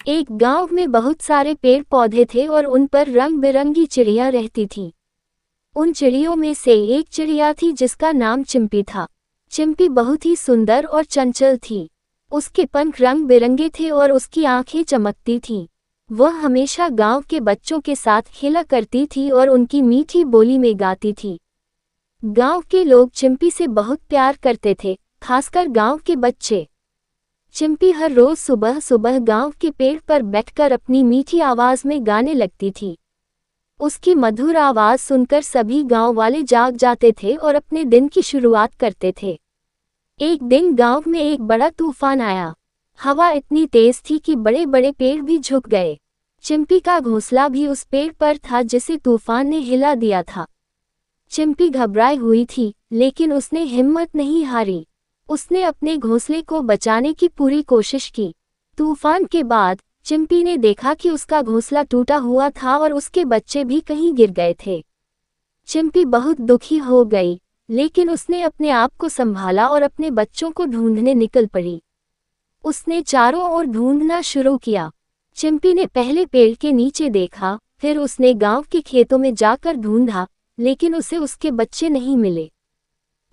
एक गांव में बहुत सारे पेड़ पौधे थे और उन पर रंग बिरंगी चिड़िया रहती थीं। उन चिड़ियों में से एक चिड़िया थी जिसका नाम चिंपी था। चिंपी बहुत ही सुंदर और चंचल थी। उसके पंख रंग बिरंगे थे और उसकी आंखें चमकती थीं। वह हमेशा गांव के बच्चों के साथ खेला करती थी और उनकी मीठी बोली में गाती थी। गांव के लोग चिंपी से बहुत प्यार करते थे, खासकर गांव के बच्चे। चिंपी हर रोज सुबह सुबह गांव के पेड़ पर बैठकर अपनी मीठी आवाज में गाने लगती थी। उसकी मधुर आवाज सुनकर सभी गांव वाले जाग जाते थे और अपने दिन की शुरुआत करते थे। एक दिन गांव में एक बड़ा तूफान आया। हवा इतनी तेज थी कि बड़े बड़े पेड़ भी झुक गए। चिंपी का घोंसला भी उस पेड़ पर था जिसे तूफान ने हिला दिया था। चिंपी घबराई हुई थी, लेकिन उसने हिम्मत नहीं हारी। उसने अपने घोंसले को बचाने की पूरी कोशिश की। तूफान के बाद चिंपी ने देखा कि उसका घोंसला टूटा हुआ था और उसके बच्चे भी कहीं गिर गए थे। चिंपी बहुत दुखी हो गई, लेकिन उसने अपने आप को संभाला और अपने बच्चों को ढूंढने निकल पड़ी। उसने चारों ओर ढूंढना शुरू किया। चिंपी ने पहले पेड़ के नीचे देखा, फिर उसने गांव के खेतों में जाकर ढूंढा, लेकिन उसे उसके बच्चे नहीं मिले।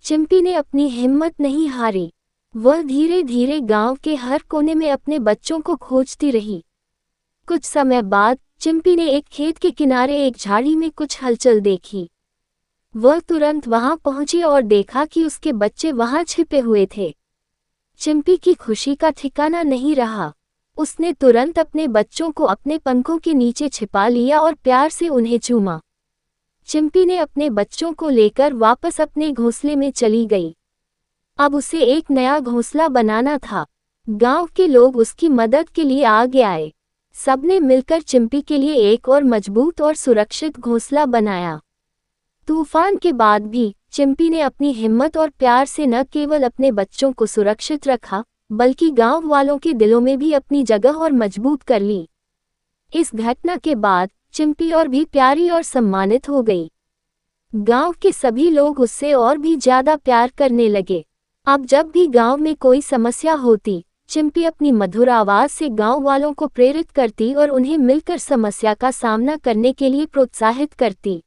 चिंपी ने अपनी हिम्मत नहीं हारी। वह धीरे धीरे गांव के हर कोने में अपने बच्चों को खोजती रही। कुछ समय बाद चिंपी ने एक खेत के किनारे एक झाड़ी में कुछ हलचल देखी। वह तुरंत वहां पहुंची और देखा कि उसके बच्चे वहां छिपे हुए थे। चिंपी की खुशी का ठिकाना नहीं रहा। उसने तुरंत अपने बच्चों को अपने पंखों के नीचे छिपा लिया और प्यार से उन्हें चूमा। चिंपी ने अपने बच्चों को लेकर वापस अपने घोंसले में चली गई। अब उसे एक नया घोंसला बनाना था। गांव के लोग उसकी मदद के लिए आगे आए। सबने मिलकर चिंपी के लिए एक और मजबूत और सुरक्षित घोंसला बनाया। तूफान के बाद भी चिंपी ने अपनी हिम्मत और प्यार से न केवल अपने बच्चों को सुरक्षित रखा, बल्कि गांव वालों के दिलों में भी अपनी जगह और मजबूत कर ली। इस घटना के बाद चिंपी और भी प्यारी और सम्मानित हो गई। गांव के सभी लोग उससे और भी ज्यादा प्यार करने लगे। अब जब भी गांव में कोई समस्या होती, चिंपी अपनी मधुर आवाज से गांव वालों को प्रेरित करती और उन्हें मिलकर समस्या का सामना करने के लिए प्रोत्साहित करती।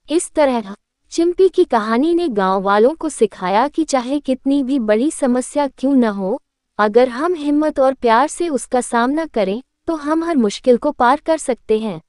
इस तरह चिंपी की कहानी ने गांव वालों को सिखाया कि चाहे कितनी भी बड़ी समस्या क्यों न हो, अगर हम हिम्मत और प्यार से उसका सामना करें, तो हम हर मुश्किल को पार कर सकते हैं।